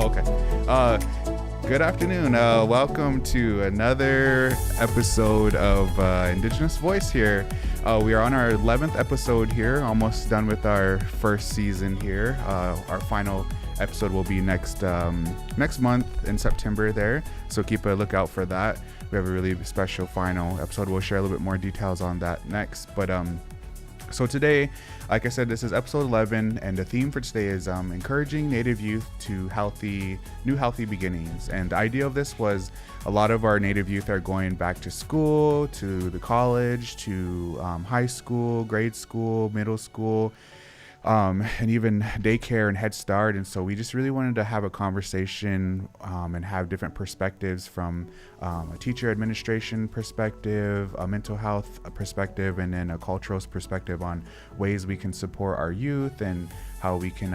Oh, okay. Good afternoon. Welcome to another episode of Indigenous Voice here. We are on our 11th episode here, almost done with our first season here. Our final episode will be next month in September there, so keep a lookout for that. We have a really special final episode. We'll share a little bit more details on that next. But so today, like I said, this is episode 11, and the theme for today is encouraging Native youth to new healthy beginnings. And the idea of this was a lot of our Native youth are going back to school, to the college, to high school, grade school, middle school, and even daycare and Head Start. And so we just really wanted to have a conversation and have different perspectives from a teacher administration perspective, a mental health perspective, and then a cultural perspective on ways we can support our youth and how we can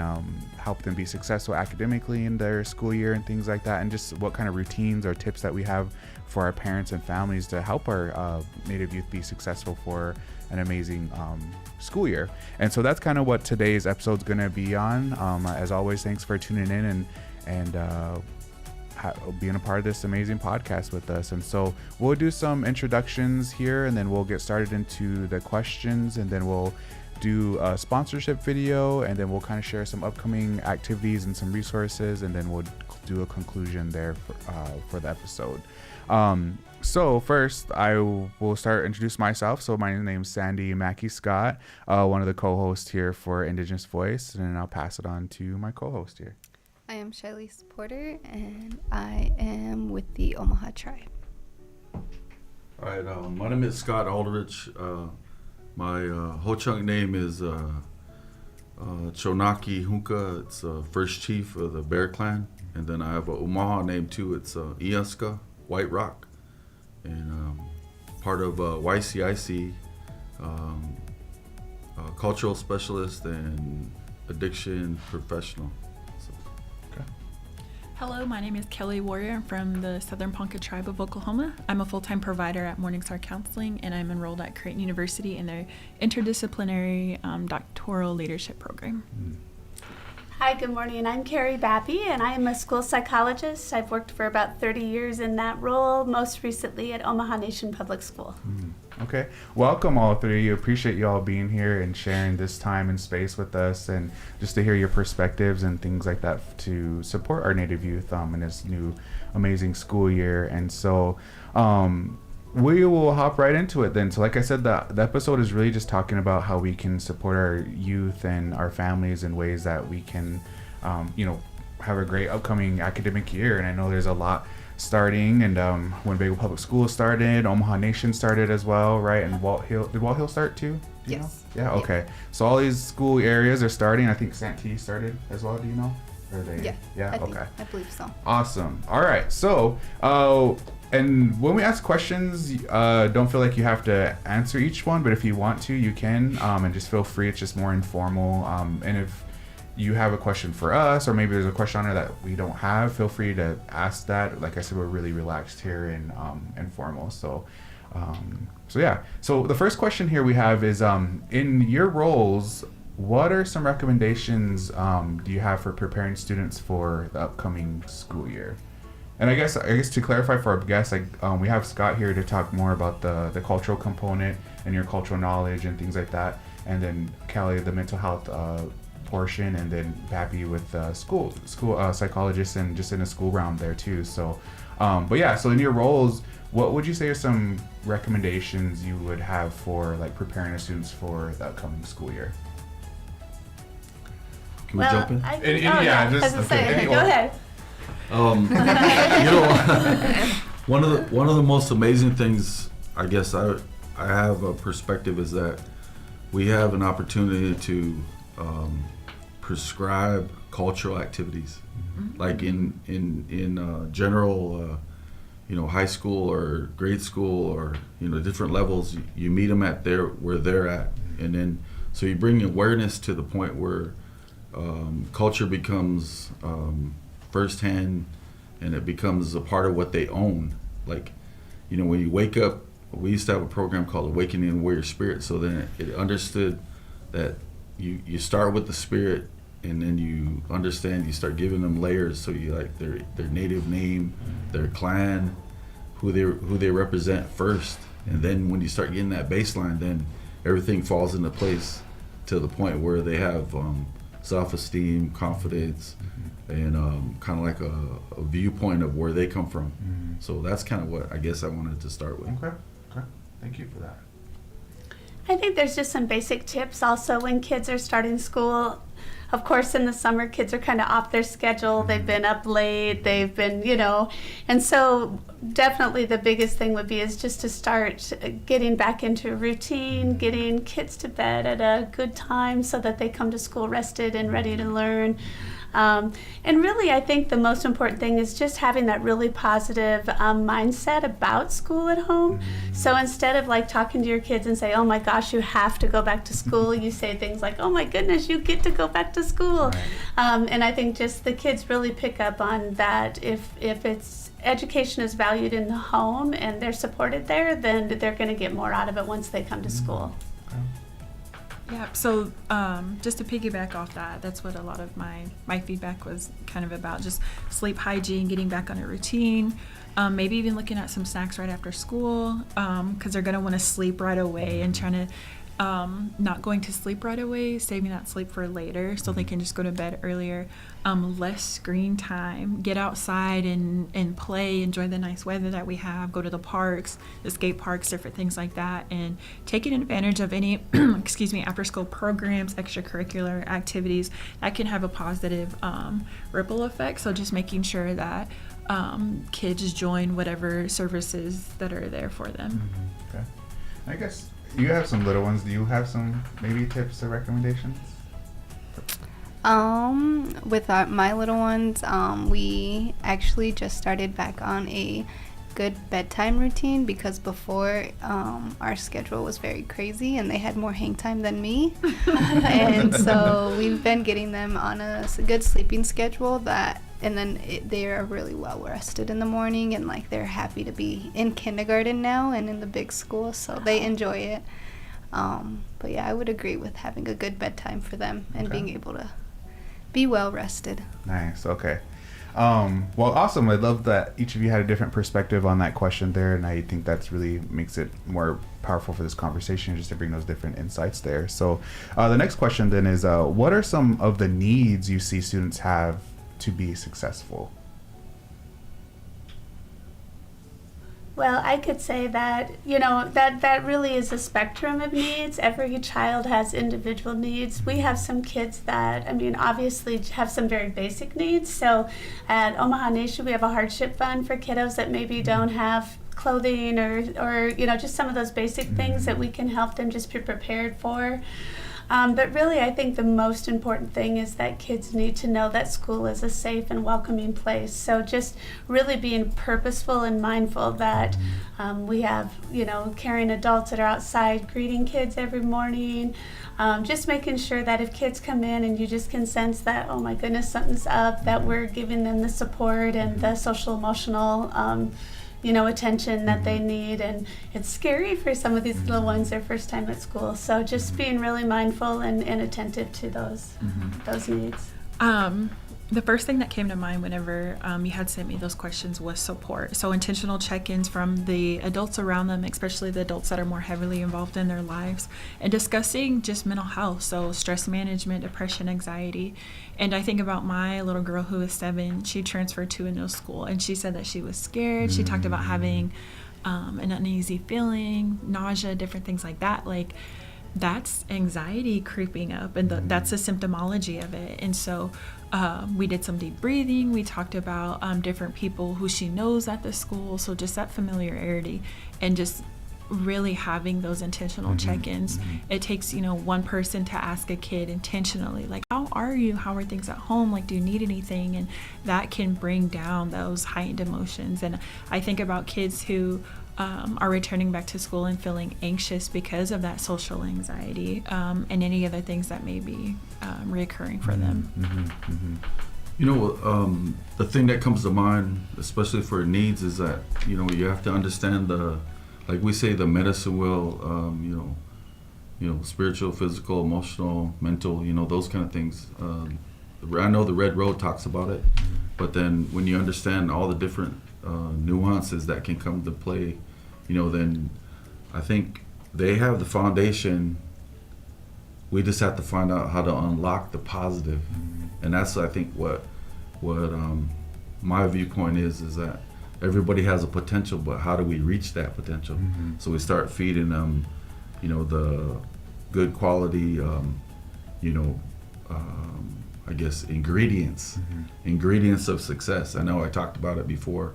help them be successful academically in their school year and things like that, and just what kind of routines or tips that we have for our parents and families to help our Native youth be successful for an amazing school year. And so that's kind of what today's episode is going to be on. As always, thanks for tuning in and being a part of this amazing podcast with us. And so we'll do some introductions here, and then we'll get started into the questions, and then we'll do a sponsorship video, and then we'll kind of share some upcoming activities and some resources, and then we'll do a conclusion there for the episode. So first, I will start introduce myself. So my name is sandy.scott, one of the co-hosts here for Indigenous Voice, and then I'll pass it on to my co-host here. I am Shailece Porter, and I am with the Omaha tribe. All right, my name is Scott Aldrich. My Ho-Chunk name is Chonaki Hunka. It's first chief of the Bear Clan. And then I have a Omaha name too. It's Iaska, White Rock. And part of YCIC, cultural specialist and addiction professional. Hello, my name is Kelly Warrior. I'm from the Southern Ponca Tribe of Oklahoma. I'm a full-time provider at Morningstar Counseling, and I'm enrolled at Creighton University in their interdisciplinary doctoral leadership program. Hi, good morning. I'm Carrie Bappy, and I am a school psychologist. I've worked for about 30 years in that role, most recently at Omaha Nation Public School. Okay. Welcome, all three of you. Appreciate you all being here and sharing this time and space with us, and just to hear your perspectives and things like that to support our Native youth in this new amazing school year. And so we will hop right into it then. So like I said, the episode is really just talking about how we can support our youth and our families in ways that we can, have a great upcoming academic year. And I know there's a lot starting, and Winnebago Public Schools started, Omaha Nation started as well, right? And did Walt Hill start too? Do you know? Yeah, okay. So all these school areas are starting. I think Santee started as well, do you know? Or are they? Yeah, okay. I believe so. Awesome. All right. So, and when we ask questions, don't feel like you have to answer each one, but if you want to, you can, and just feel free. It's just more informal. And if you have a question for us, or maybe there's a question on there that we don't have, feel free to ask that. Like I said, we're really relaxed here and informal. So yeah. So the first question here we have is, in your roles, what are some recommendations do you have for preparing students for the upcoming school year? And I guess to clarify for our guests, we have Scott here to talk more about the cultural component and your cultural knowledge and things like that, and then Kelly, the mental health portion, and then Pappy with school psychologists and just in a school realm there too. So, but yeah, so in your roles, what would you say are some recommendations you would have for like preparing the students for the upcoming school year? Can we jump in? Go ahead. One of the most amazing things, I guess I have a perspective, is that we have an opportunity to prescribe cultural activities, like in general, high school or grade school, or different levels. You meet them at where they're at, and then so you bring awareness to the point where culture becomes firsthand, and it becomes a part of what they own. Like, when you wake up, we used to have a program called Awakening the Warrior Spirit. So then it understood that you start with the spirit, and then you understand, you start giving them layers, so you like their native name, their clan, who they represent first, and then when you start getting that baseline, then everything falls into place to the point where they have self-esteem, confidence, and kind of like a viewpoint of where they come from. So that's kind of what I guess I wanted to start with. Okay. Thank you for that. I think there's just some basic tips also when kids are starting school. Of course, in the summer, kids are kind of off their schedule. They've been up late. They've been, and so definitely the biggest thing would be is just to start getting back into a routine, getting kids to bed at a good time so that they come to school rested and ready to learn. And really, I think the most important thing is just having that really positive mindset about school at home. So instead of like talking to your kids and say, oh my gosh, you have to go back to school, you say things like, oh my goodness, you get to go back to school. And I think just the kids really pick up on that. If it's education is valued in the home and they're supported there, then they're going to get more out of it once they come to school. Yeah, so just to piggyback off that, that's what a lot of my feedback was kind of about, just sleep hygiene, getting back on a routine, maybe even looking at some snacks right after school, because they're going to want to sleep right away, and trying to not going to sleep right away, saving that sleep for later so they can just go to bed earlier. Less screen time, get outside and play, enjoy the nice weather that we have, go to the parks, the skate parks, different things like that, and taking advantage of any after school programs, extracurricular activities that can have a positive ripple effect. So just making sure that kids join whatever services that are there for them. Okay. I guess you have some little ones. Do you have some maybe tips or recommendations? With my little ones, we actually just started back on a good bedtime routine because before our schedule was very crazy and they had more hang time than me. And so we've been getting them on a good sleeping schedule and then they are really well rested in the morning, and like they're happy to be in kindergarten now and in the big school, so they enjoy it. But yeah, I would agree with having a good bedtime for them and being able to be well rested. Nice. Okay. Well, awesome. I love that each of you had a different perspective on that question there, and I think that's really makes it more powerful for this conversation, just to bring those different insights there. So the next question then is, what are some of the needs you see students have to be successful? Well, I could say that, that really is a spectrum of needs. Every child has individual needs. We have some kids that, obviously have some very basic needs. So at Omaha Nation, we have a hardship fund for kiddos that maybe don't have clothing or just some of those basic things that we can help them just be prepared for. But really, I think the most important thing is that kids need to know that school is a safe and welcoming place. So just really being purposeful and mindful that we have, caring adults that are outside greeting kids every morning. Just making sure that if kids come in and you just can sense that, oh my goodness, something's up, that we're giving them the support and the social emotional attention that they need. And it's scary for some of these little ones, their first time at school. So just being really mindful and attentive to those needs. The first thing that came to mind whenever you had sent me those questions was support. So intentional check-ins from the adults around them, especially the adults that are more heavily involved in their lives, and discussing just mental health, so stress management, depression, anxiety. And I think about my little girl who is 7. She transferred to a new school, and she said that she was scared. She talked about having an uneasy feeling, nausea, different things like that. Like, that's anxiety creeping up, and that's a symptomology of it. And so we did some deep breathing. We talked about different people who she knows at the school, so just that familiarity and just really having those intentional check-ins. It takes one person to ask a kid intentionally, like, how are you, how are things at home, like, do you need anything? And that can bring down those heightened emotions. And I think about kids who are returning back to school and feeling anxious because of that social anxiety, and any other things that may be reoccurring for them. The thing that comes to mind, especially for needs, is that you have to understand like we say, the medicine wheel, spiritual, physical, emotional, mental, those kind of things. I know the Red Road talks about it, but then when you understand all the different nuances that can come to play, then I think they have the foundation. We just have to find out how to unlock the positive, and that's, I think, what my viewpoint is that everybody has a potential, but how do we reach that potential? So we start feeding them, the good quality, I guess ingredients of success. I know I talked about it before.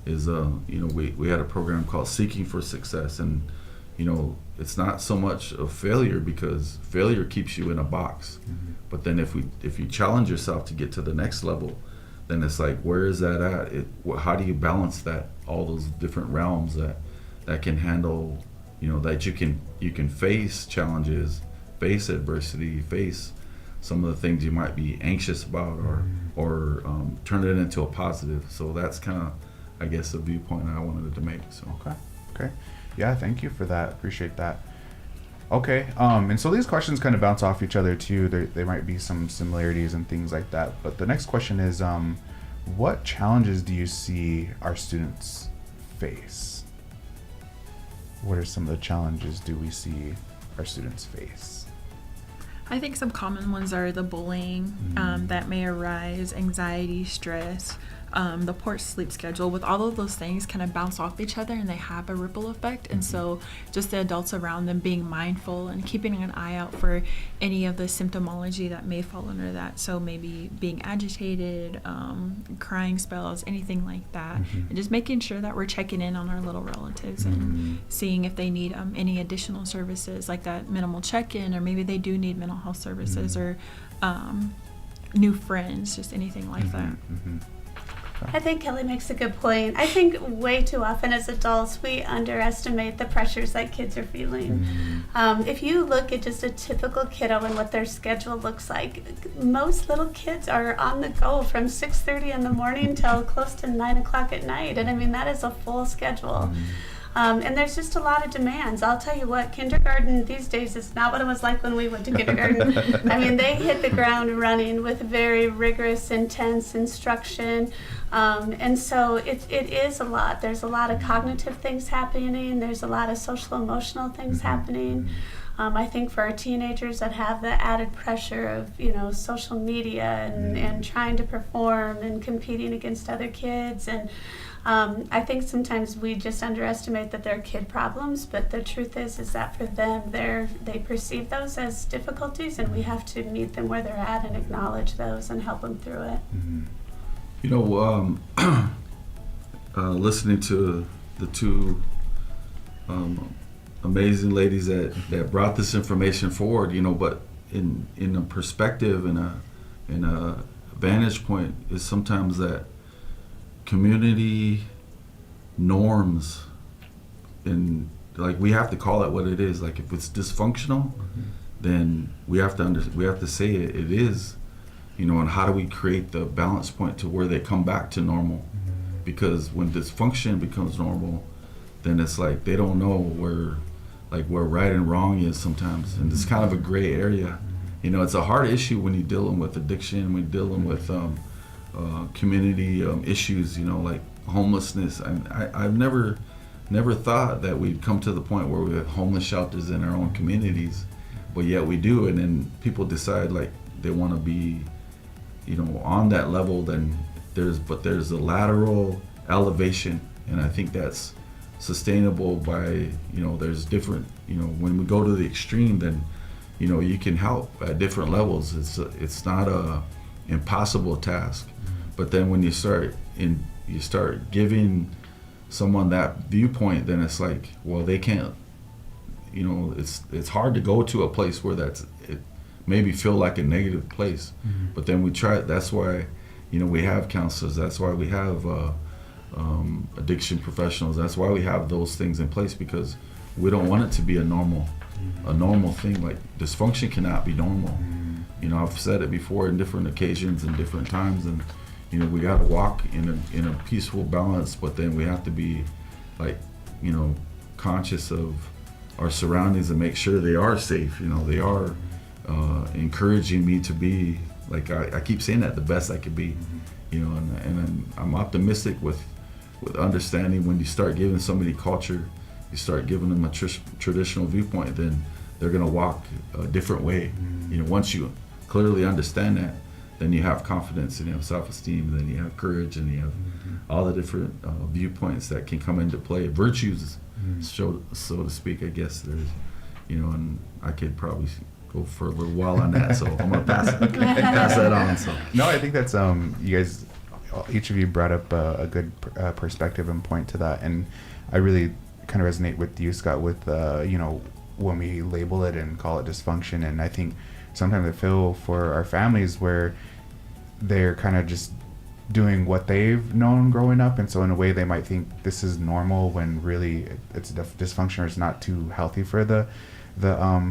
Is we had a program called Seeking for Success, and it's not so much of failure, because failure keeps you in a box. But then if you challenge yourself to get to the next level, then it's like, where is that at? How do you balance that? All those different realms that can handle, that you can face challenges, face adversity, face some of the things you might be anxious about, or turn it into a positive. So that's kind of, I guess, the viewpoint I wanted to make. So Okay. Yeah, thank you for that. Appreciate that. Okay, and so these questions kind of bounce off each other too. There might be some similarities and things like that. But the next question is, what challenges do you see our students face? What are some of the challenges do we see our students face? I think some common ones are the bullying that may arise, anxiety, stress, the poor sleep schedule. With all of those things kind of bounce off each other, and they have a ripple effect. And so just the adults around them being mindful and keeping an eye out for any of the symptomology that may fall under that. So maybe being agitated, crying spells, anything like that. And just making sure that we're checking in on our little relatives and seeing if they need any additional services, like that minimal check-in, or maybe they do need mental health services or new friends, just anything like that. I think Kelly makes a good point. I think way too often as adults, we underestimate the pressures that kids are feeling. If you look at just a typical kiddo and what their schedule looks like, most little kids are on the go from 6:30 in the morning till close to 9 o'clock at night. And I mean, that is a full schedule. And there's just a lot of demands. I'll tell you what, kindergarten these days is not what it was like when we went to kindergarten. I mean, they hit the ground running with very rigorous, intense instruction. And so it is a lot. There's a lot of cognitive things happening. There's a lot of social emotional things happening. I think for our teenagers that have the added pressure of, social media and trying to perform and competing against other kids. And I think sometimes we just underestimate that they're kid problems, but the truth is that for them, they perceive those as difficulties, and we have to meet them where they're at and acknowledge those and help them through it. Listening to the two amazing ladies that brought this information forward, but in a perspective and a vantage point is sometimes that community norms, and like we have to call it what it is. Like if it's dysfunctional, then we have to say it is. And how do we create the balance point to where they come back to normal? Because when dysfunction becomes normal, then it's like they don't know where right and wrong is sometimes, and it's kind of a gray area. It's a hard issue when you're dealing with addiction, when you're dealing with community issues, like homelessness. I've never thought that we'd come to the point where we have homeless shelters in our own communities, but yet we do. And then people decide like they want to be on that level. Then there's a lateral elevation, and I think that's sustainable by there's different when we go to the extreme, then you can help at different levels. It's not a impossible task, but then when you start giving someone that viewpoint, then it's like, well, they can't, it's hard to go to a place where it maybe feel like a negative place. But then we try. That's why we have counselors. That's why we have addiction professionals. That's why we have those things in place, because we don't want it to be a normal thing. Like dysfunction cannot be normal. I've said it before in different occasions and different times, and we got to walk in a peaceful balance, but then we have to be like conscious of our surroundings and make sure they are safe. They are encouraging me to be like I keep saying that, the best I could be, you know, and I'm optimistic with understanding when you start giving somebody culture, you start giving them a traditional viewpoint, then they're gonna walk a different way. You know, once you clearly understand that, then you have confidence and you have self-esteem, and then you have courage, and you have all the different viewpoints that can come into play. Virtues, so to speak, I guess there's, you know, and I could probably go for a little while on that, so I'm gonna pass that on. So no, I think that's you guys, each of you brought up a good perspective and point to that, and I really kind of resonate with you, Scott, with you know, when we label it and call it dysfunction. And I think sometimes I feel for our families where they're kind of just doing what they've known growing up, and so in a way they might think this is normal when really it's dysfunction, or it's not too healthy for the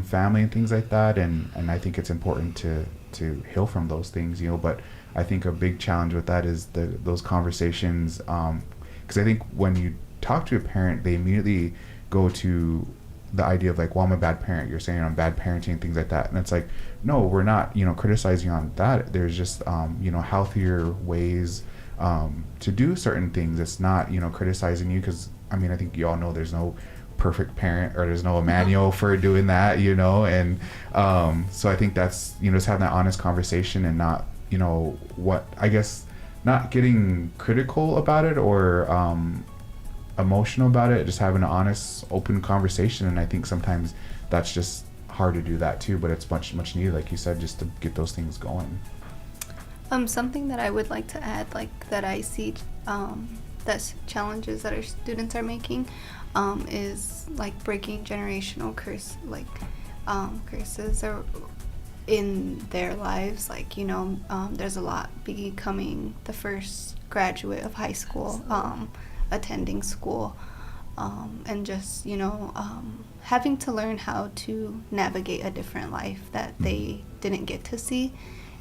family and things like that. And I think it's important to heal from those things, you know. But I think a big challenge with that is those conversations, because I think when you talk to a parent, they immediately go to the idea of like, well, I'm a bad parent, you're saying I'm bad parenting, things like that. And it's like, no, we're not, you know, criticizing on that. There's just you know, healthier ways to do certain things. It's not, you know, criticizing you, because I mean, I think you all know there's no perfect parent, or there's no manual for doing that, you know. And so I think that's, you know, just having that honest conversation, and not, you know, what I guess, not getting critical about it or emotional about it, just having an honest, open conversation. And I think sometimes that's just hard to do that too, but it's much needed, like you said, just to get those things going. Something that I would like to add, like that I see that's challenges that our students are making, is like breaking generational curses or in their lives. Like, you know, there's a lot becoming the first graduate of high school, attending school, and just, you know, having to learn how to navigate a different life that they didn't get to see,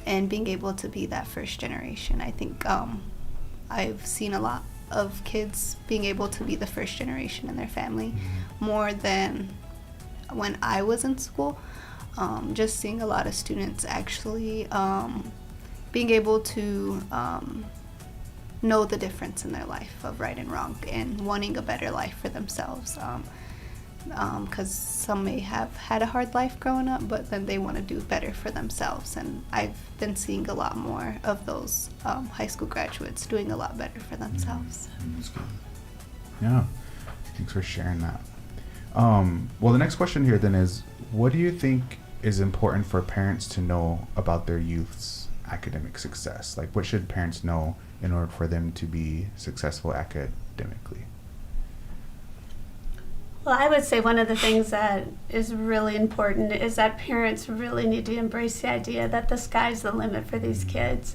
and being able to be that first generation. I think I've seen a lot of kids being able to be the first generation in their family, more than when I was in school. Just seeing a lot of students actually being able to know the difference in their life of right and wrong, and wanting a better life for themselves, because some may have had a hard life growing up, but then they want to do better for themselves. And I've been seeing a lot more of those high school graduates doing a lot better for themselves. Yeah, thanks for sharing that. Well, the next question here then is, what do you think is important for parents to know about their youth's academic success? Like, what should parents know in order for them to be successful academically? Well, I would say one of the things that is really important is that parents really need to embrace the idea that the sky's the limit for these kids.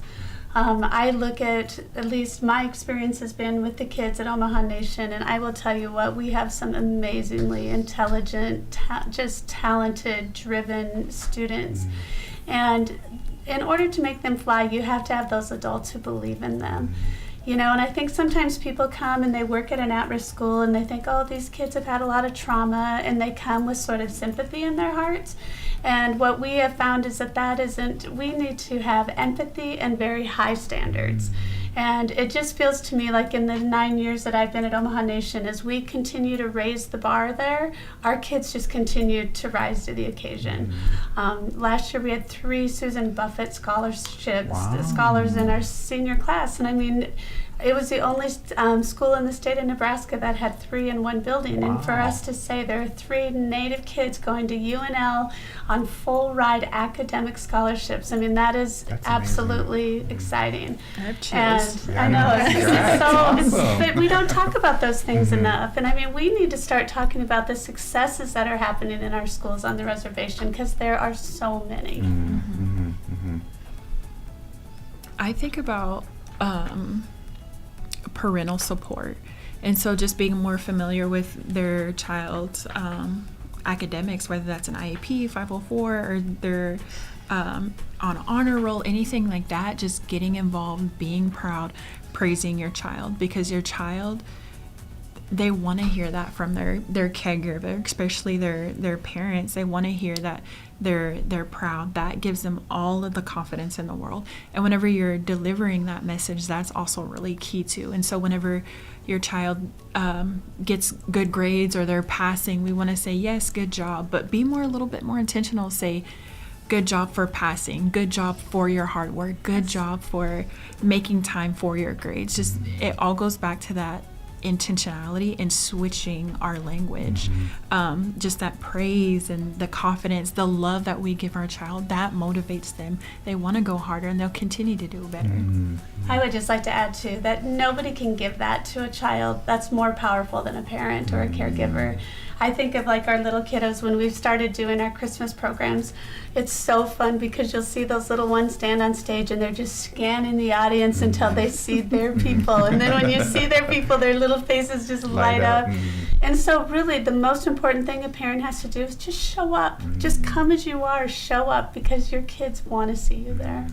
I look at least my experience has been with the kids at Omaha Nation, and I will tell you what, we have some amazingly intelligent, just talented, driven students. And in order to make them fly, you have to have those adults who believe in them. You know, and I think sometimes people come and they work at an at-risk school and they think, oh, these kids have had a lot of trauma, and they come with sort of sympathy in their hearts. And what we have found is that isn't, we need to have empathy and very high standards. And it just feels to me like in the 9 years that I've been at Omaha Nation, as we continue to raise the bar there, our kids just continue to rise to the occasion. Last year we had 3 Susan Buffett scholarships, scholars in our senior class. And I mean, it was the only school in the state of Nebraska that had 3 in one building. And for us to say there are 3 Native kids going to UNL on full ride academic scholarships, I mean, that's absolutely exciting. I have chills. And I know, but we don't talk about those things enough. And I mean, we need to start talking about the successes that are happening in our schools on the reservation, because there are so many. I think about parental support, and so just being more familiar with their child's academics, whether that's an IEP, 504, or they're on honor roll, anything like that. Just getting involved, being proud, praising your child, because your child, they want to hear that from their caregiver, especially their parents. They want to hear that they're proud. That gives them all of the confidence in the world. And whenever you're delivering that message, that's also really key too. And so whenever your child gets good grades or they're passing, we want to say, yes, good job, but be a little bit more intentional. Say, good job for passing, good job for your hard work, good job for making time for your grades. Just, it all goes back to that intentionality and switching our language. Just that praise and the confidence, the love that we give our child, that motivates them. They want to go harder and they'll continue to do better. I would just like to add too that nobody can give that to a child that's more powerful than a parent or a caregiver. I think of like our little kiddos when we've started doing our Christmas programs. It's so fun because you'll see those little ones stand on stage and they're just scanning the audience until they see their people. And then when you see their people, their little faces just light up. And so really the most important thing a parent has to do is just show up. Just come as you are, show up, because your kids want to see you there.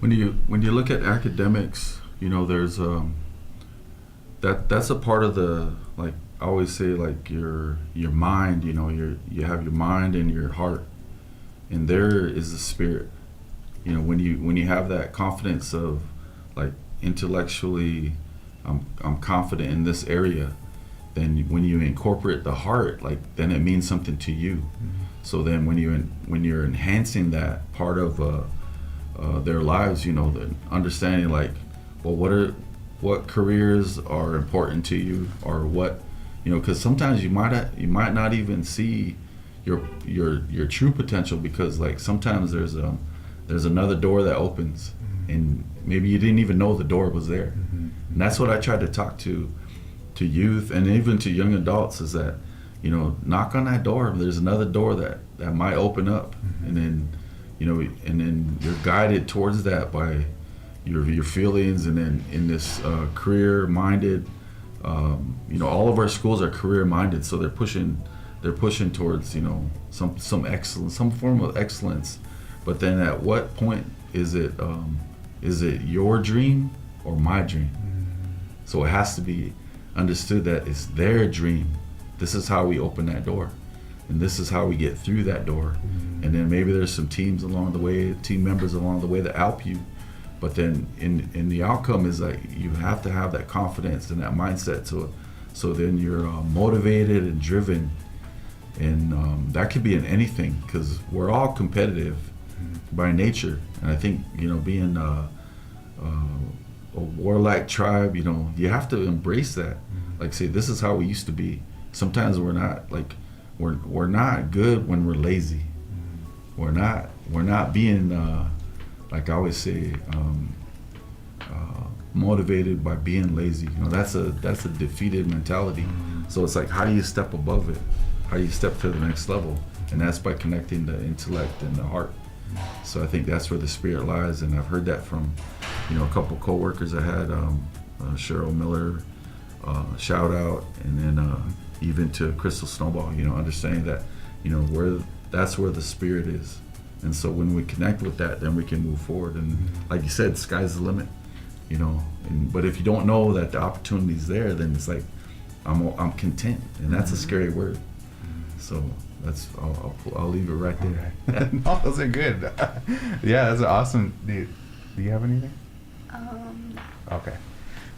When you look at academics, you know, there's that's a part of the, like I always say, like your mind, you know, you have your mind and your heart, and there is the spirit. You know, when you have that confidence of like intellectually, I'm confident in this area, then when you incorporate the heart, like then it means something to you. So then when you're enhancing that part of their lives, you know, the understanding like, well, what careers are important to you, or what, you know, because sometimes you might not even see your true potential, because like sometimes there's another door that opens, and maybe you didn't even know the door was there. And that's what I try to talk to youth and even to young adults, is that, you know, knock on that door. There's another door that might open up, and then, you know, and then you're guided towards that by your feelings, and then in this career-minded, you know, all of our schools are career-minded, so they're pushing towards, you know, some excellence, some form of excellence. But then at what point is it your dream or my dream? So it has to be understood that it's their dream. This is how we open that door, and this is how we get through that door. And then maybe there's some team members along the way that help you. But then in the outcome is like you have to have that confidence and that mindset. So then you're motivated and driven, and that could be in anything, because we're all competitive by nature. And I think, you know, being a warlike tribe, you know, you have to embrace that. Like, say, this is how we used to be. Sometimes we're not we're good when we're lazy. We're not being like I always say, motivated by being lazy. You know, that's a defeated mentality. So it's like, how do you step above it? How do you step to the next level? And that's by connecting the intellect and the heart. So I think that's where the spirit lies, and I've heard that from, you know, a couple co-workers I had, Cheryl Miller, shout out, and then even to Crystal Snowball, you know, understanding that, you know, that's where the spirit is. And so when we connect with that, then we can move forward. And like you said, sky's the limit, you know. But if you don't know that the opportunity's there, then it's like, I'm content, and that's a scary word. So I'll leave it right there. Okay. No, those are good. Yeah, that's awesome. Do you have anything? Okay.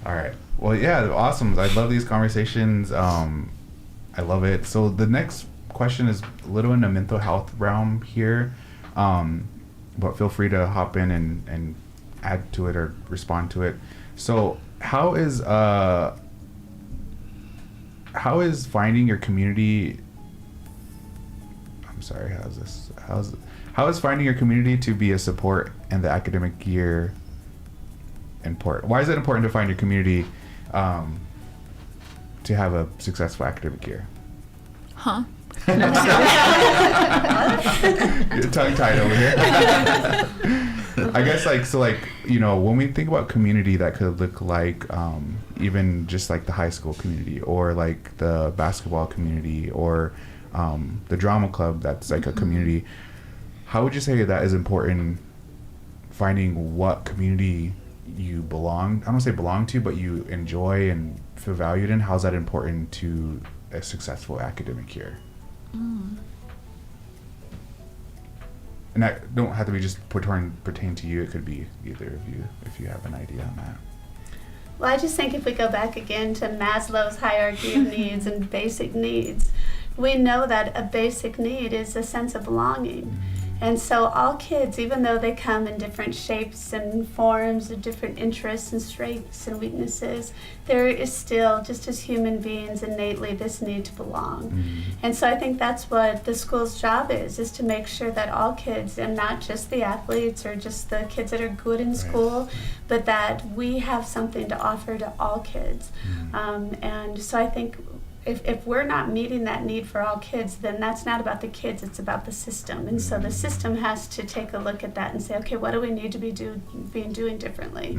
All right. Well, yeah, awesome. I love these conversations. I love it. So the next question is a little in the mental health realm here, but feel free to hop in and add to it or respond to it. So how is finding your community? I'm sorry. How is finding your community to be a support in the academic year important? Why is it important to find your community to have a successful academic year? Huh? You're tongue-tied over here. I guess you know, when we think about community, that could look like even just like the high school community, or like the basketball community, or the drama club that's like a community. How would you say that is important, finding what community you belong, I don't want to say belong to, but you enjoy and feel valued in, how's that important to a successful academic year? And that don't have to be just pertain to you. It could be either of you, if you have an idea on that. Well, I just think if we go back again to Maslow's hierarchy of needs and basic needs, we know that a basic need is a sense of belonging. And so all kids, even though they come in different shapes and forms of different interests and strengths and weaknesses, there is still, just as human beings, innately this need to belong. And so I think that's what the school's job is to make sure that all kids, and not just the athletes or just the kids that are good in school, but that we have something to offer to all kids. And so I think if we're not meeting that need for all kids, then that's not about the kids, it's about the system. And so the system has to take a look at that and say, okay, what do we need to be doing differently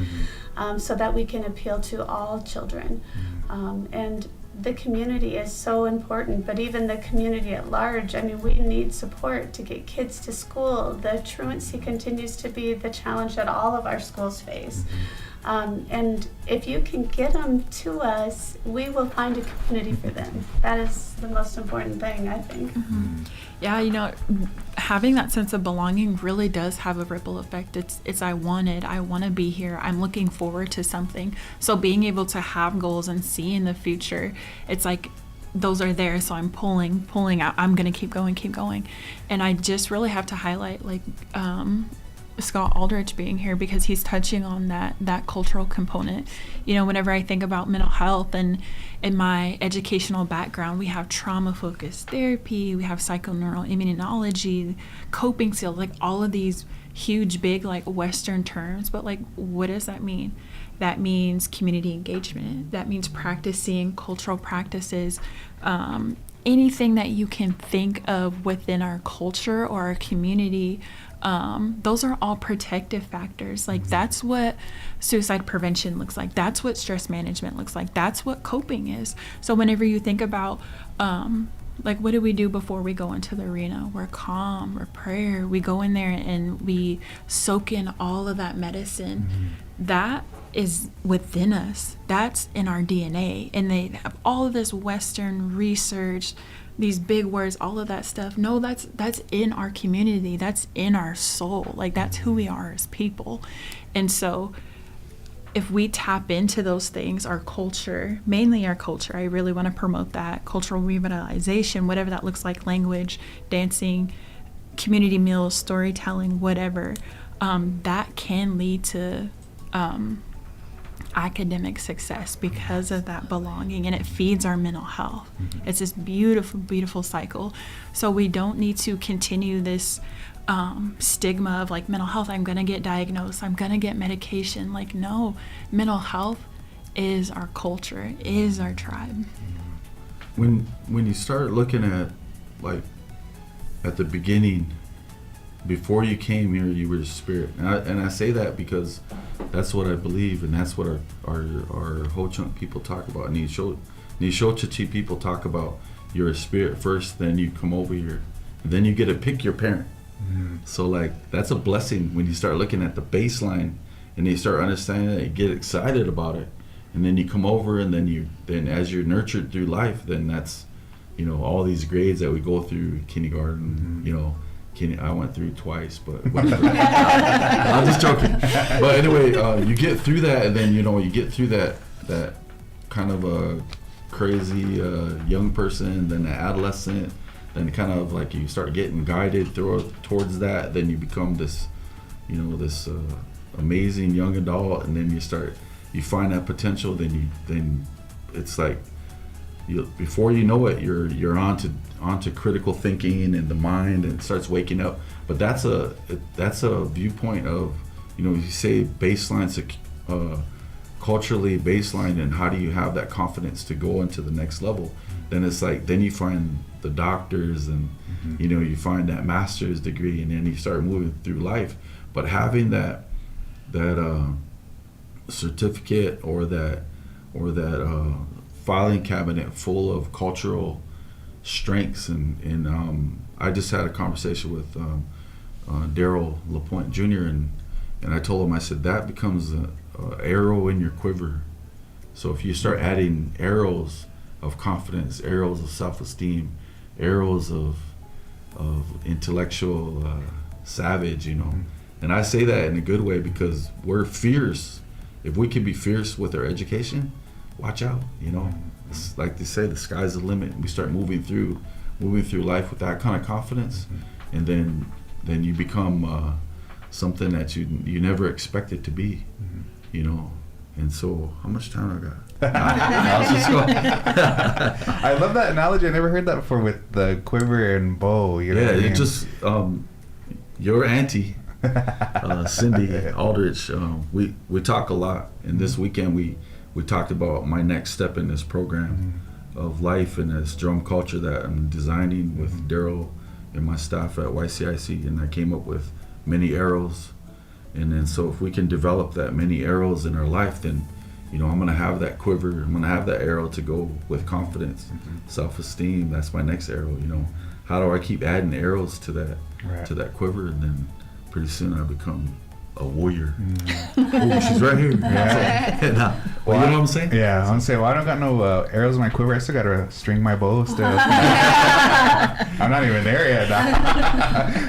so that we can appeal to all children. And the community is so important, but even the community at large, I mean, we need support to get kids to school. The truancy continues to be the challenge that all of our schools face. And if you can get them to us, we will find a community for them. That is the most important thing, I think. Yeah, you know, having that sense of belonging really does have a ripple effect. It's I want to be here. I'm looking forward to something. So being able to have goals and see in the future, it's like those are there. So I'm pulling out. I'm going to keep going. And I just really have to highlight Scott Aldrich being here, because he's touching on that cultural component. You know, whenever I think about mental health and in my educational background, we have trauma-focused therapy, we have psychoneural immunology, coping skills, like all of these huge, big, like Western terms. But like, what does that mean? That means community engagement. That means practicing cultural practices. Anything that you can think of within our culture or our community, those are all protective factors. Like that's what suicide prevention looks like. That's what stress management looks like. That's what coping is. So whenever you think about like what do we do before we go into the arena? We're calm, we're prayer. We go in there and we soak in all of that medicine. That is within us. That's in our DNA. And they have all of this Western research, these big words, all of that stuff. No, that's in our community. That's in our soul. Like that's who we are as people. And so if we tap into those things, our culture, mainly our culture, I really want to promote that, cultural revitalization, whatever that looks like, language, dancing, community meals, storytelling, whatever, that can lead to academic success because of that belonging, and it feeds our mental health. It's this beautiful, beautiful cycle. So we don't need to continue this stigma of like mental health, I'm gonna get diagnosed, I'm gonna get medication. Like no, mental health is our culture, is our tribe. When you start looking at like at the beginning, before you came here, you were a spirit, and I say that because that's what I believe, and that's what our Ho-Chunk people talk about. Nishochichi people talk about you're a spirit first, then you come over here, and then you get to pick your parent. So like that's a blessing when you start looking at the baseline, and you start understanding it, you get excited about it, and then you come over, and then as you're nurtured through life, then that's, you know, all these grades that we go through kindergarten, you know. I went through twice, but whatever. I'm just joking. But anyway, you get through that, and then, you know, you get through that kind of a crazy young person, then an adolescent, then kind of like you start getting guided towards that. Then you become this, you know, this amazing young adult, and then you find that potential. Then it's like, before you know it, you're onto critical thinking and the mind, and it starts waking up. But that's a viewpoint of, you know, you say baseline, culturally baseline, and how do you have that confidence to go into the next level? Then it's like, then you find the doctors, and you know, you find that master's degree, and then you start moving through life. But having that certificate or that filing cabinet full of cultural strengths, and I just had a conversation with Daryl LaPointe Jr., And I told him, I said, that becomes a arrow in your quiver. So if you start adding arrows of confidence, arrows of self-esteem, arrows of intellectual savage, you know. And I say that in a good way because we're fierce. If we can be fierce with our education, watch out, you know. It's like they say, the sky's the limit. We start moving through life with that kind of confidence, and then you become something that you never expected to be, you know. And so, how much time I got? I love that analogy. I never heard that before with the quiver and bow. You know what I mean? It just your auntie, Cindy Aldrich. We talk a lot, and this weekend we talked about my next step in this program of life and this drum culture that I'm designing with Daryl and my staff at YCIC, and I came up with many arrows. And then so if we can develop that many arrows in our life, then, you know, I'm going to have that quiver. I'm going to have that arrow to go with confidence, self-esteem. That's my next arrow, you know. How do I keep adding arrows to that quiver? And then pretty soon I become a warrior. Oh, she's right here. You know what I'm saying? Yeah, I'm saying, well, I don't got no arrows in my quiver. I still got to string my bow still. I'm not even there yet.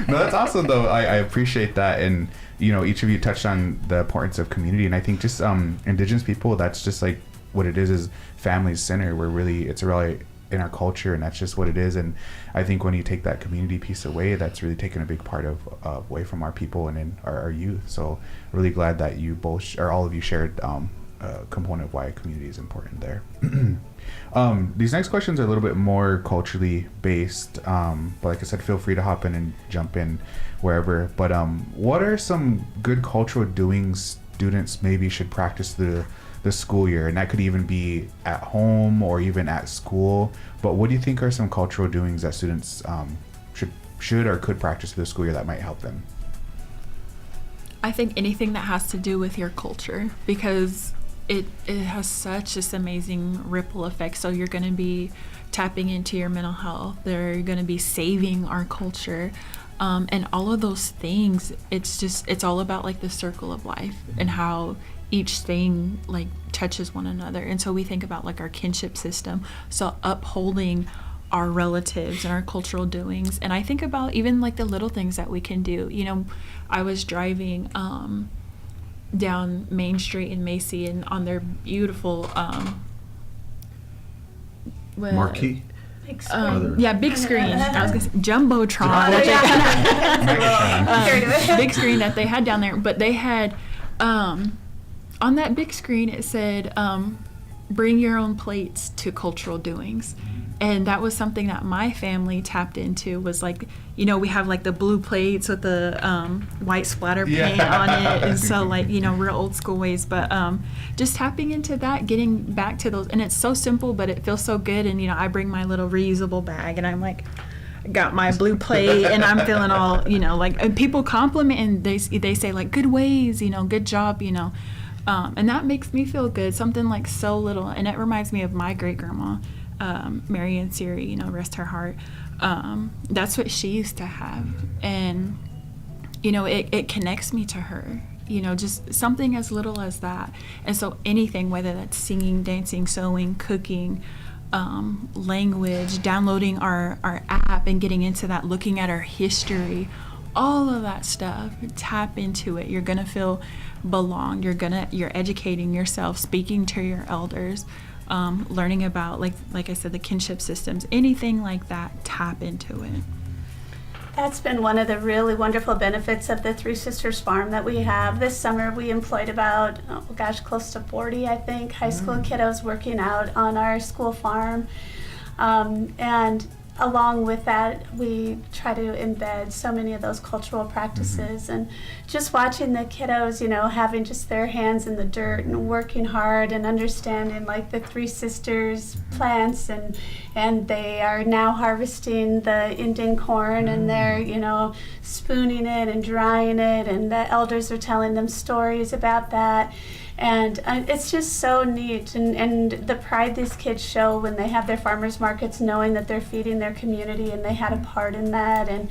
No, that's awesome, though. I appreciate that. And, you know, each of you touched on the importance of community. And I think just Indigenous people, that's just like what it is family center. It's really in our culture, and that's just what it is. And I think when you take that community piece away, that's really taken a big part of away from our people and in our youth. So really glad that you both or all of you shared a component of why community is important there. These next questions are a little bit more culturally based, but like I said, feel free to hop in and jump in wherever. But what are some good cultural doings students maybe should practice the school year? And that could even be at home or even at school. But what do you think are some cultural doings that students should or could practice through the school year that might help them? I think anything that has to do with your culture, because it has such this amazing ripple effect. So you're going to be tapping into your mental health. They're going to be saving our culture. And all of those things, it's all about like the circle of life and how each thing like touches one another. And so we think about like our kinship system, so upholding our relatives and our cultural doings. And I think about even like the little things that we can do. You know, I was driving down Main Street in Macy, and on their beautiful Macky? Big screen. Big screen. I was gonna say Jumbotron. Big screen that they had down there. But they had on that big screen it said bring your own plates to cultural doings. And that was something that my family tapped into, was like, you know, we have like the blue plates with the white splatter paint on it. And so like, you know, real old school ways, but just tapping into that, getting back to those. And it's so simple, but it feels so good. And, you know, I bring my little reusable bag and I'm like, got my blue plate and I'm feeling all, you know, like, and people compliment and they say like, good ways, you know, good job, you know. And that makes me feel good. Something like so little. And it reminds me of my great grandma. Mary Ann Siri, you know, rest her heart. That's what she used to have. And, you know, it connects me to her, you know, just something as little as that. And so anything, whether that's singing, dancing, sewing, cooking, language, downloading our app and getting into that, looking at our history, all of that stuff, tap into it. You're going to feel belong. You're educating yourself, speaking to your elders. Learning about, like I said, the kinship systems, anything like that, tap into it. That's been one of the really wonderful benefits of the Three Sisters Farm that we have. This summer we employed about, close to 40, I think, high school kiddos working out on our school farm. And along with that, we try to embed so many of those cultural practices, and just watching the kiddos, you know, having just their hands in the dirt and working hard and understanding like the Three Sisters plants, and they are now harvesting the Indian corn and they're, you know, spooning it and drying it, and the elders are telling them stories about that. And it's just so neat, and the pride these kids show when they have their farmers markets, knowing that they're feeding their community and they had a part in that. And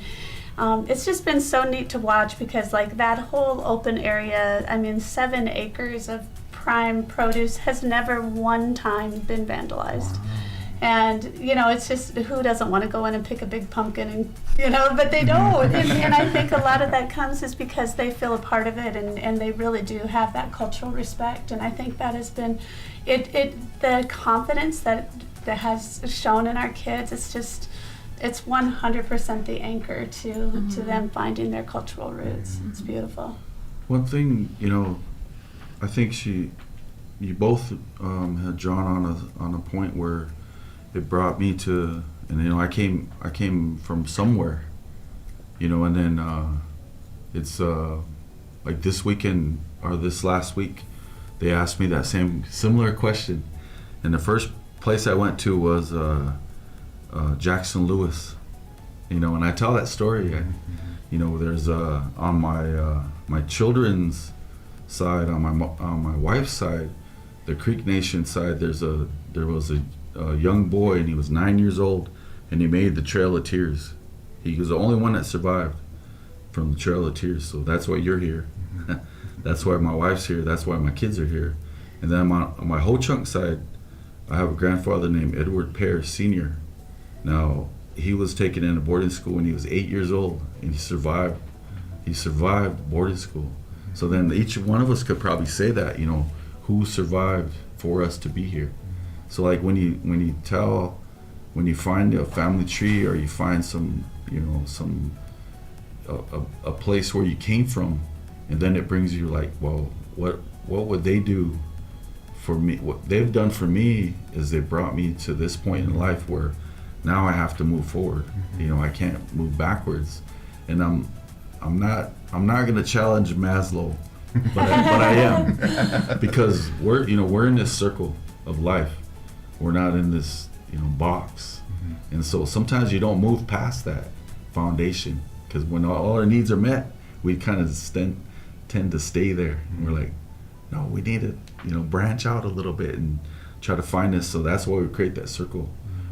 it's just been so neat to watch, because like that whole open area, I mean 7 acres of prime produce has never one time been vandalized. Wow. And, you know, it's just, who doesn't want to go in and pick a big pumpkin and, you know, but they don't. And I think a lot of that comes is because they feel a part of it, and they really do have that cultural respect. And I think that has been, the confidence that has shown in our kids, it's 100% the anchor to them finding their cultural roots. It's beautiful. One thing, you know, I think you both had drawn on a point where it brought me to, and you know, I came from somewhere, you know, and then it's like this weekend or this last week, they asked me that similar question, and the first place I went to was Jackson Lewis, you know, and I tell that story. You know, there's on my children's side, on my wife's side, the Creek Nation side, there was a young boy, and he was 9 years old, and he made the Trail of Tears. He was the only one that survived from the Trail of Tears. So that's why you're here. That's why my wife's here. That's why my kids are here. And then on my Ho Chunk side, I have a grandfather named Edward Pear Sr. Now, he was taken into boarding school when he was 8 years old, and he survived. He survived boarding school. So then each one of us could probably say that, you know, who survived for us to be here. So like when you find a family tree, or you find some, you know, a place where you came from, and then it brings you like, well, what would they do for me? What they've done for me is they brought me to this point in life where now I have to move forward. You know, I can't move backwards, and I'm not gonna challenge Maslow, but I am, because we're in this circle of life. We're not in this, you know, box. And so sometimes you don't move past that foundation, because when all our needs are met, we kind of tend to stay there. And we're like, no, we need to, you know, branch out a little bit and try to find this. So that's why we create that circle,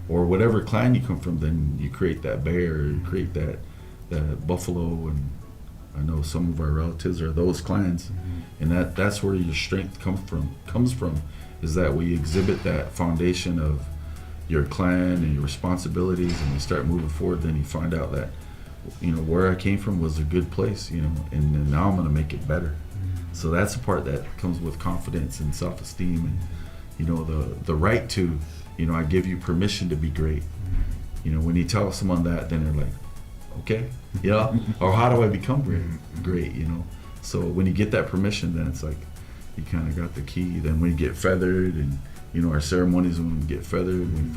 or whatever clan you come from. Then you create that bear, you create that buffalo, and I know some of our relatives are those clans, and that's where your strength comes from, is that we exhibit that foundation of your clan and your responsibilities, and you start moving forward. Then you find out that, you know, where I came from was a good place, you know, and then now I'm going to make it better. So that's the part that comes with confidence and self-esteem, and, you know, the right to, you know, I give you permission to be great. You know, when you tell someone that, then they're like, okay, yeah, or how do I become great, you know? So when you get that permission, then it's like, you kind of got the key. Then when you get feathered, and, you know, our ceremonies when we get feathered, when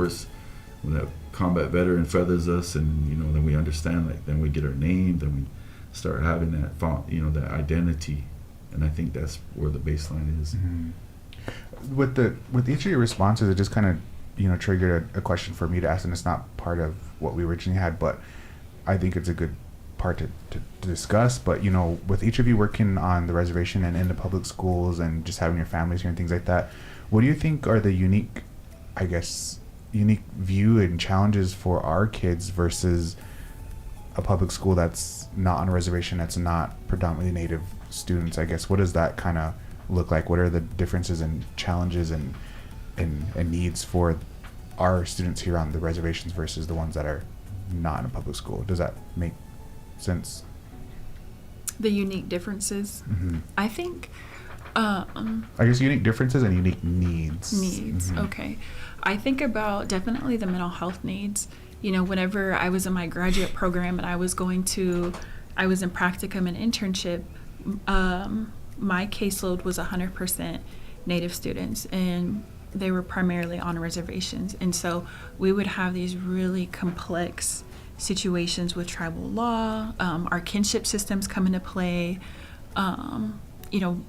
that combat veteran feathers us, and, you know, then we understand, like, then we get our name, then we start having that, you know, that identity. And I think that's where the baseline is. With each of your responses, it just kind of, you know, triggered a question for me to ask, and it's not part of what we originally had, but I think it's a good part to discuss. But, you know, with each of you working on the reservation and in the public schools and just having your families here and things like that, what do you think are the unique view and challenges for our kids versus a public school that's not on a reservation, that's not predominantly Native students? I guess, what does that kind of look like? What are the differences and challenges and needs for our students here on the reservations versus the ones that are not in a public school? Does that make sense? The unique differences. I think I guess unique differences and unique needs. Okay. I think about definitely the mental health needs. You know, whenever I was in my graduate program and I was in practicum and internship, my caseload was 100% Native students, and they were primarily on reservations. And so we would have these really complex situations with tribal law, our kinship systems come into play, you know,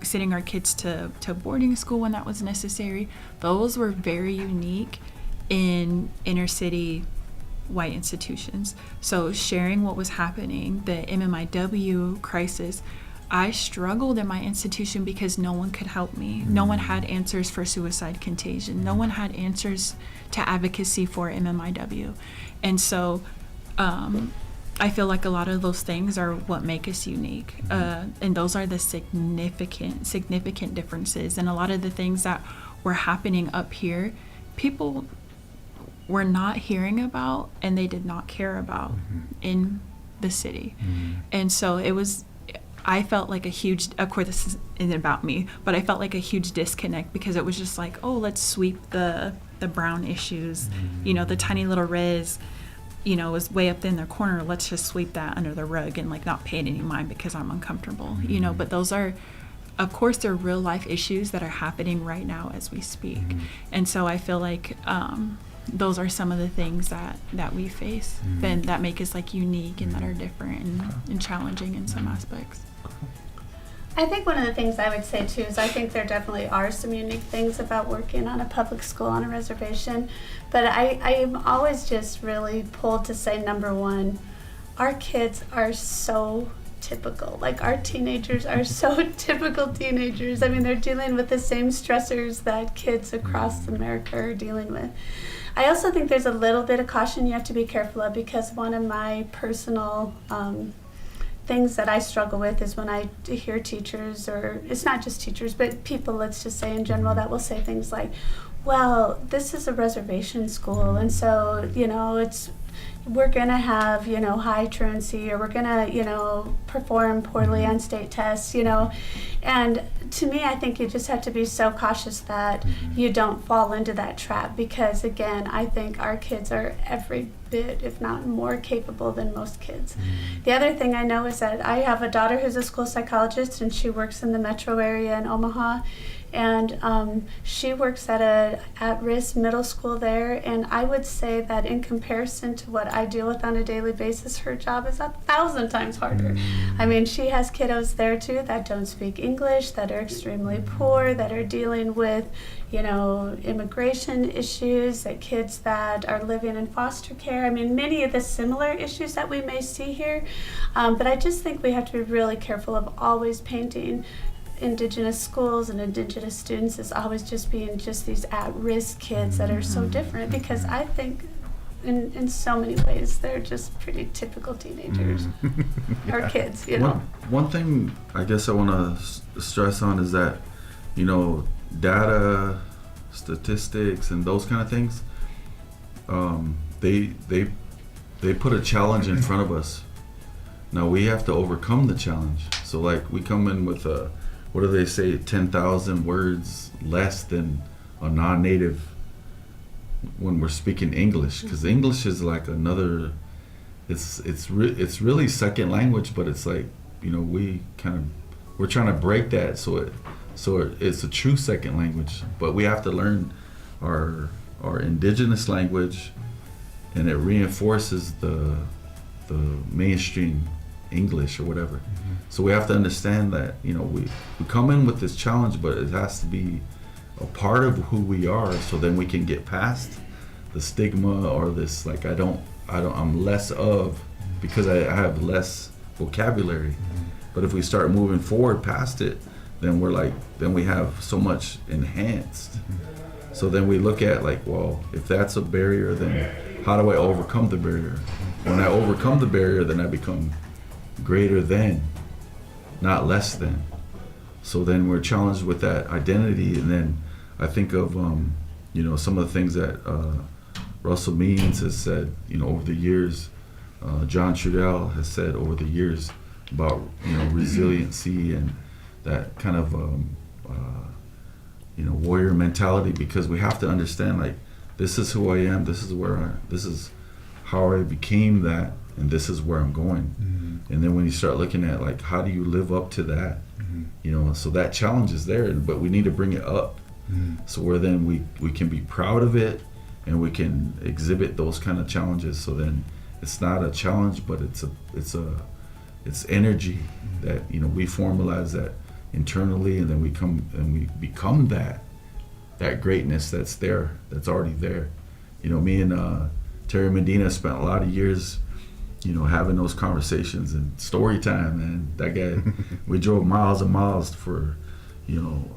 sending our kids to boarding school when that was necessary. Those were very unique in inner city white institutions. So sharing what was happening, the MMIW crisis, I struggled in my institution because no one could help me. No one had answers for suicide contagion. No one had answers to advocacy for MMIW. And so I feel like a lot of those things are what make us unique. And those are the significant differences. And a lot of the things that were happening up here, people were not hearing about and they did not care about in the city. And so I felt like a huge, of course this isn't about me, but I felt like a huge disconnect because it was just like, oh, let's sweep the brown issues, the tiny little res, was way up in their corner. Let's just sweep that under the rug and like not pay it any mind because I'm uncomfortable, but those are, of course, they're real life issues that are happening right now as we speak. And so I feel like those are some of the things that we face and that make us like unique and that are different and challenging in some aspects. I think one of the things I would say too is I think there definitely are some unique things about working on a public school on a reservation, but I am always just really pulled to say, number one, our kids are so typical. Like our teenagers are so typical teenagers. I mean, they're dealing with the same stressors that kids across America are dealing with. I also think there's a little bit of caution you have to be careful of, because one of my personal things that I struggle with is when I hear teachers, or it's not just teachers, but people, let's just say in general, that will say things like, well, this is a reservation school, and so, we're going to have, high truancy, or we're going to, perform poorly on state tests, And to me, I think you just have to be so cautious that you don't fall into that trap, because, again, I think our kids are every bit, if not more, capable than most kids. The other thing I know is that I have a daughter who's a school psychologist, and she works in the metro area in Omaha. And she works at a at-risk middle school there, and I would say that in comparison to what I deal with on a daily basis, her job is 1,000 times harder. I mean, she has kiddos there too that don't speak English, that are extremely poor, that are dealing with, immigration issues, that kids that are living in foster care. I mean, many of the similar issues that we may see here, but I just think we have to be really careful of always painting Indigenous schools and Indigenous students as always just being just these at-risk kids that are so different, because I think in so many ways they're just pretty typical teenagers or kids, One thing I guess I want to stress on is that, data, statistics, and those kind of things, they put a challenge in front of us. Now we have to overcome the challenge. So like we come in with what do they say, 10,000 words less than a non-native when we're speaking English, because English is like another, it's really second language, but it's like, we're trying to break that so it's a true second language, but we have to learn our indigenous language, and it reinforces the mainstream English or whatever. So we have to understand that, we come in with this challenge, but it has to be a part of who we are, so then we can get past the stigma or this, like, I'm less of, because I have less vocabulary. But if we start moving forward past it, then then we have so much enhanced. So then we look at like, well, if that's a barrier, then how do I overcome the barrier? When I overcome the barrier, then I become greater than, not less than. So then we're challenged with that identity, and then I think of some of the things that Russell Means has said, over the years. John Trudell has said over the years about resiliency and that kind of warrior mentality, because we have to understand, like, this is who I am, this is how I became that, and this is where I'm going. And then when you start looking at, like, how do you live up to that, so that challenge is there, but we need to bring it up, so where then we can be proud of it, and we can exhibit those kind of challenges. So then it's not a challenge, but it's energy that we formalize that internally, and then we become that greatness that's there, that's already there. Me and Terry Medina spent a lot of years having those conversations and story time, and that guy, we drove miles and miles for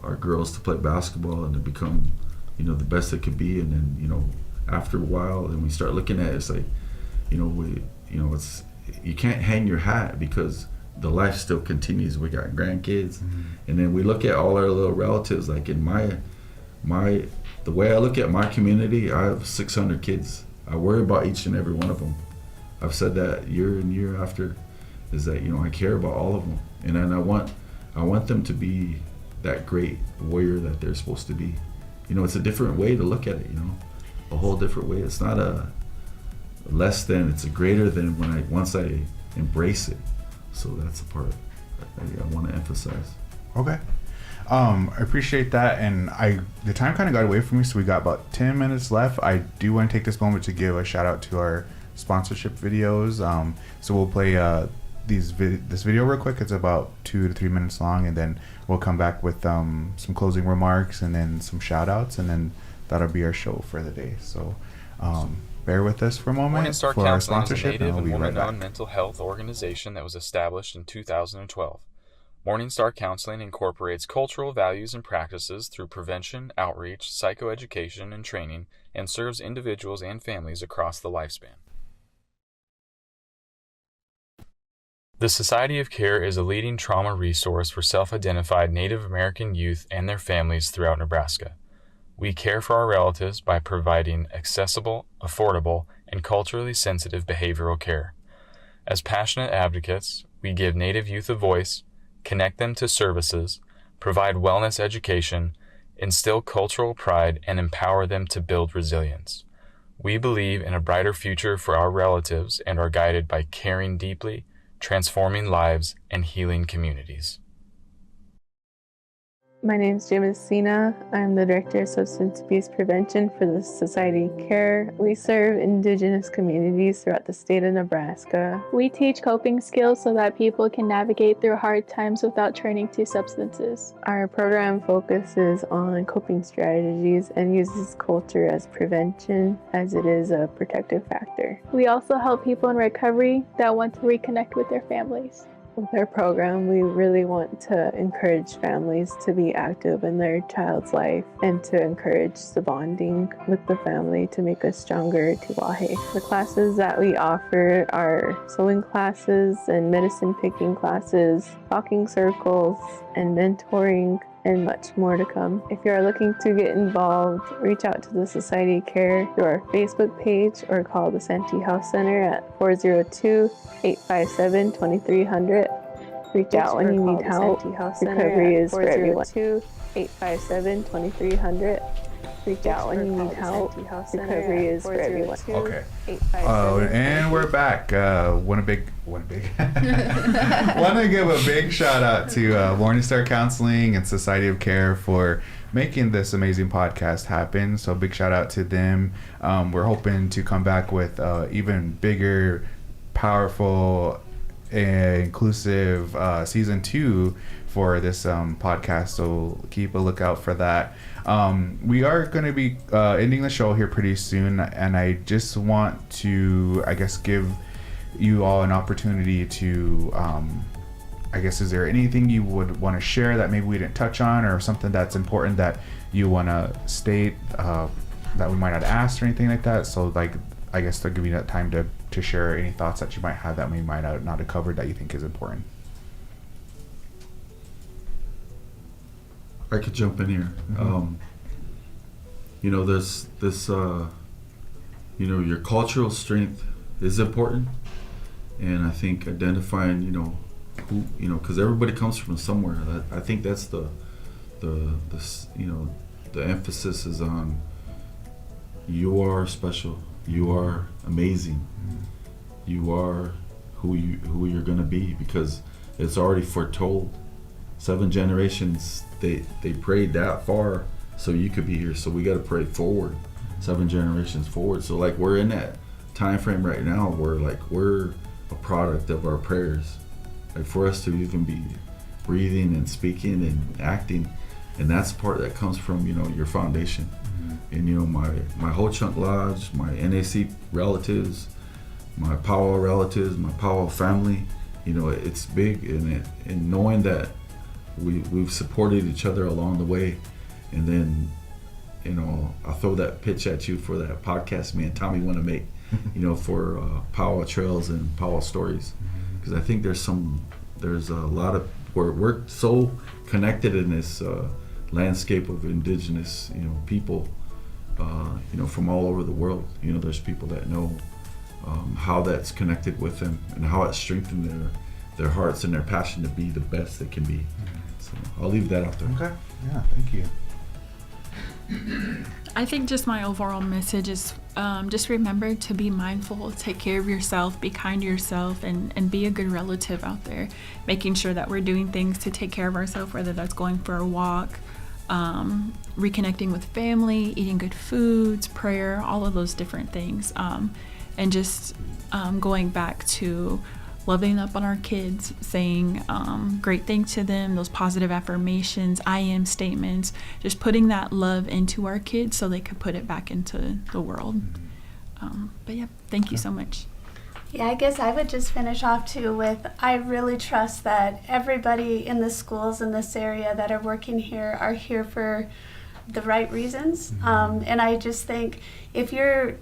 our girls to play basketball and to become the best they could be. And then after a while, then we start looking at it, it's like you can't hang your hat because the life still continues. We got grandkids, and then we look at all our little relatives. Like in the way I look at my community, I have 600 kids. I worry about each and every one of them. I've said that year and year after, is that, I care about all of them, and then I want them to be that great warrior that they're supposed to be. It's a different way to look at it. A whole different way. It's not a less than, it's a greater than once I embrace it. So that's the part I want to emphasize. Okay. I appreciate that, and the time kind of got away from me, so we got about 10 minutes left. I do want to take this moment to give a shout out to our sponsorship videos. So we'll play this video real quick. It's about 2 to 3 minutes long, and then we'll come back with some closing remarks and then some shout outs, and then that'll be our show for the day. So bear with us for a moment Morningstar for our Counseling is a sponsorship, native and we'll and be right woman-owned back. mental health organization that was established in 2012. Morningstar Counseling incorporates cultural values and practices through prevention, outreach, psychoeducation, and training, and serves individuals and families across the lifespan. The Society of Care is a leading trauma resource for self-identified Native American youth and their families throughout Nebraska. We care for our relatives by providing accessible, affordable, and culturally sensitive behavioral care. As passionate advocates, we give Native youth a voice, connect them to services, provide wellness education, instill cultural pride, and empower them to build resilience. We believe in a brighter future for our relatives and are guided by caring deeply, transforming lives, and healing communities. My name is Jamasina. I'm the Director of Substance Abuse Prevention for the Society of Care. We serve Indigenous communities throughout the state of Nebraska. We teach coping skills so that people can navigate through hard times without turning to substances. Our program focuses on coping strategies and uses culture as prevention, as it is a protective factor. We also help people in recovery that want to reconnect with their families. With our program, we really want to encourage families to be active in their child's life and to encourage the bonding with the family to make us stronger tiwahe. The classes that we offer are sewing classes and medicine picking classes, talking circles, and mentoring, and much more to come. If you are looking to get involved, reach out to the Society of Care through our Facebook page or call the Santee Health Center at 402-857-2300. Reach out when you need help. Recovery is for everyone. 402-857-2300. Reach out when you need help. Recovery is for everyone. Okay. And we're back. Want to give a big shout out to Morningstar Counseling and Society of Care for making this amazing podcast happen. So big shout out to them. We're hoping to come back with even bigger, powerful, inclusive season 2 for this podcast. So keep a lookout for that. We are going to be ending the show here pretty soon, and I just want to, give you all an opportunity to, is there anything you would want to share that maybe we didn't touch on, or something that's important that you want to state that we might not ask or anything like that? So they'll give you that time to share any thoughts that you might have that we might not have covered that you think is important. I could jump in here. Mm-hmm. Your cultural strength is important, and I think identifying, who, because everybody comes from somewhere. I think that's the emphasis is on you are special, you are amazing, you are who you're gonna be, because it's already foretold. 7 generations, they prayed that far so you could be here. So we got to pray forward, 7 generations forward. So we're in that time frame right now where we're a product of our prayers. For us to even be breathing and speaking and acting, and that's part that comes from your foundation. And my Ho Chunk Lodge, my NAC relatives, my Powell relatives, my Powell family, it's big, and knowing that we've supported each other along the way. And then I'll throw that pitch at you for that podcast me and Tommy want to make. for powwow trails and powwow stories, because I think there's a lot of we're so connected in this landscape of indigenous people, from all over the world. There's people that know how that's connected with them and how it strengthened their hearts and their passion to be the best they can be. So I'll leave that out there. Okay. Yeah. Thank you. I think just my overall message is just remember to be mindful, take care of yourself, be kind to yourself, and be a good relative out there. Making sure that we're doing things to take care of ourselves, whether that's going for a walk, reconnecting with family, eating good foods, prayer, all of those different things. And just going back to loving up on our kids, saying great things to them, those positive affirmations, I am statements, just putting that love into our kids so they could put it back into the world. But yeah, thank you so much. Yeah, I guess I would just finish off too with, I really trust that everybody in the schools in this area that are working here are here for the right reasons. And I just think if you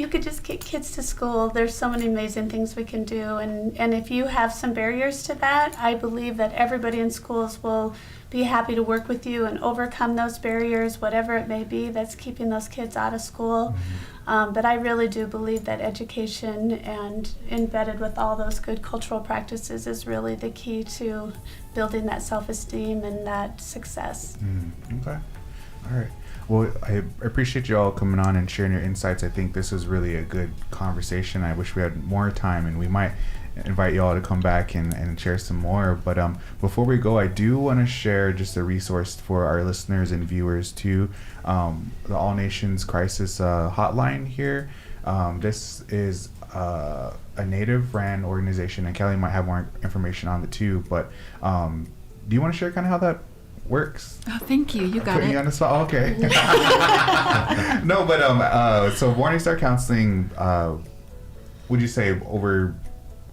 could just get kids to school, there's so many amazing things we can do. And if you have some barriers to that, I believe that everybody in schools will be happy to work with you and overcome those barriers, whatever it may be that's keeping those kids out of school. But I really do believe that education and embedded with all those good cultural practices is really the key to building that self-esteem and that success. Okay. All right. Well, I appreciate you all coming on and sharing your insights. I think this is really a good conversation. I wish we had more time, and we might invite you all to come back and share some more. But before we go, I do want to share just a resource for our listeners and viewers too. The All Nations Crisis Hotline here. This is a Native-ran organization, and Kelly might have more information on it too. But do you want to share kind of how that works? Oh, thank you. You got Putting it. you on the spot. Oh, okay. No, but so Morningstar Counseling, would you say or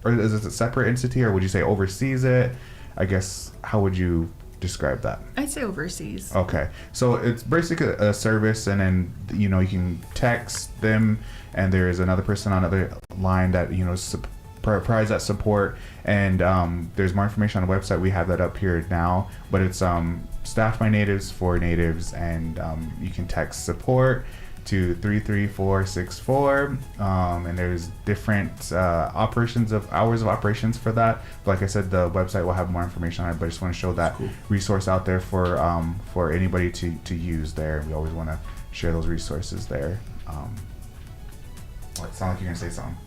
is it a separate entity, or would you say oversees it? I guess, how would you describe that? I'd say overseas. Okay, so it's basically a service, and then you can text them, and there is another person on the other line that provides that support. And there's more information on the website. We have that up here now, but it's staffed by natives for natives, and you can text support to 33464, and there's different hours of operations for that. But like I said, the website will have more information on it, but I just want to show that resource out there for anybody to use there. We always want to share those resources there. It sounds like you're gonna say something.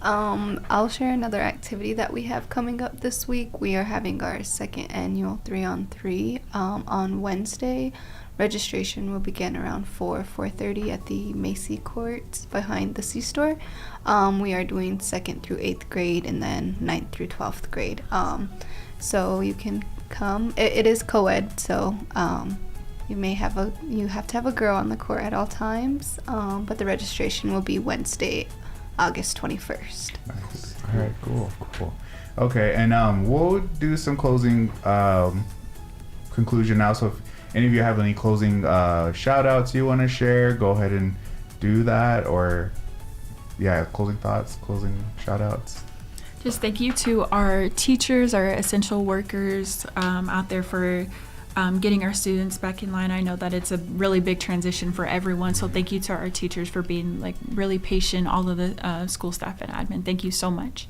I'll share another activity that we have coming up this week. We are having our second annual 3-on-3 on Wednesday. Registration will begin around 4:30 at the Macy Courts behind the C-store. We are doing 2nd through 8th grade and then 9th through 12th grade. So you can come. It is co-ed, so you have to have a girl on the court at all times. But the registration will be Wednesday, August 21st. Nice. All right, cool. Okay, and we'll do some closing conclusion now. So if any of you have any closing shout outs you want to share, go ahead and do that. Or closing thoughts, closing shout outs. Just thank you to our teachers, our essential workers out there for getting our students back in line. I know that it's a really big transition for everyone, so thank you to our teachers for being really patient, all of the school staff and admin. Thank you so much.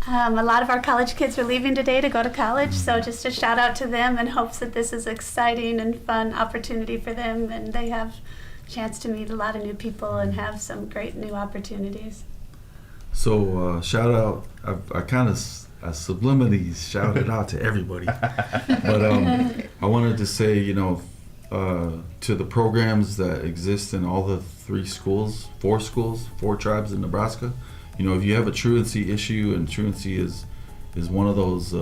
A lot of our college kids are leaving today to go to college, so just a shout out to them in hopes that this is an exciting and fun opportunity for them, and they have a chance to meet a lot of new people and have some great new opportunities. So shout out, I kind of subliminally shouted out to everybody, but I wanted to say, to the programs that exist in all the 4 tribes in Nebraska, if you have a truancy issue, and truancy is one of those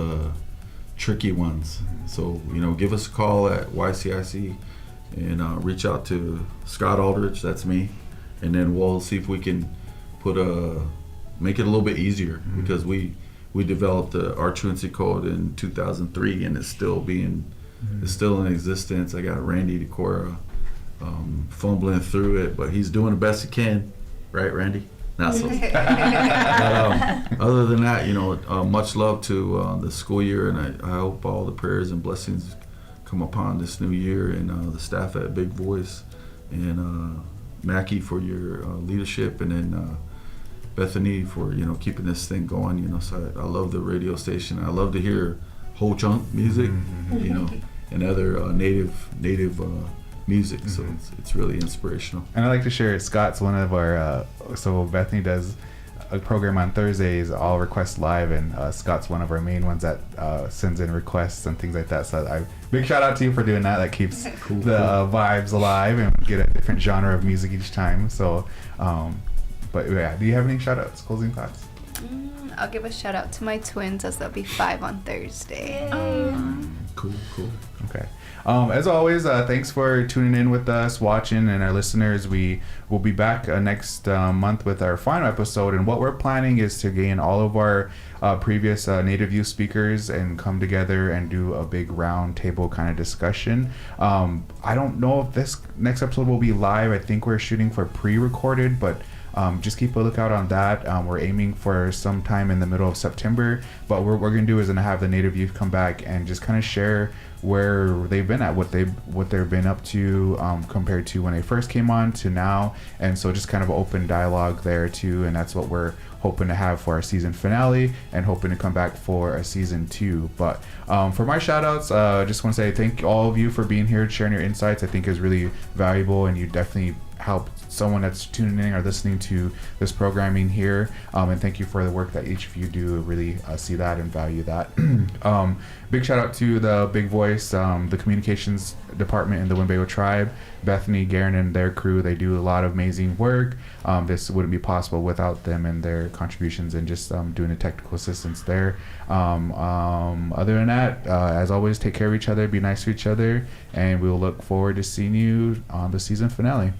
tricky ones, so give us a call at YCIC and reach out to Scott Aldrich, that's me, and then we'll see if we can make it a little bit easier, because we developed our truancy code in 2003, and it's still in existence. I got Randy DeCora fumbling through it, but he's doing the best he can, right, Randy? Not so. But, other than that, much love to the school year, and I hope all the prayers and blessings come upon this new year, and the staff at Big Voice, and Macky for your leadership, and then Bethany for keeping this thing going. So I love the radio station. I love to hear whole chunk music, and other native music. So it's really inspirational. And I like to share, Scott's one of our, so Bethany does a program on Thursdays, All Request Live, and Scott's one of our main ones that sends in requests and things like that. So big shout out to you for doing that. That keeps the vibes alive and get a different genre of music each time. So, but yeah, do you have any shout outs, closing thoughts? I'll give a shout out to my twins, as they'll be 5 on Thursday. Cool. Okay. As always, thanks for tuning in with us, watching, and our listeners. We will be back next month with our final episode, and what we're planning is to gain all of our previous Native youth speakers and come together and do a big round table kind of discussion. I don't know if this next episode will be live. I think we're shooting for pre-recorded, but just keep a lookout on that. We're aiming for sometime in the middle of September, but what we're going to do is going to have the Native youth come back and just kind of share where they've been at, what they've been up to, compared to when they first came on to now. And so just kind of open dialogue there too, and that's what we're hoping to have for our season finale, and hoping to come back for a season 2. But for my shout outs, just want to say thank all of you for being here, sharing your insights. I think is really valuable, and you definitely help someone that's tuning in or listening to this programming here, and thank you for the work that each of you do. Really see that and value that. Big shout out to the Big Voice, the communications department in the Winnebago tribe, Bethany, Garen, and their crew. They do a lot of amazing work. This wouldn't be possible without them and their contributions, and just doing the technical assistance there. Other than that, as always, take care of each other, be nice to each other, and we'll look forward to seeing you on the season finale.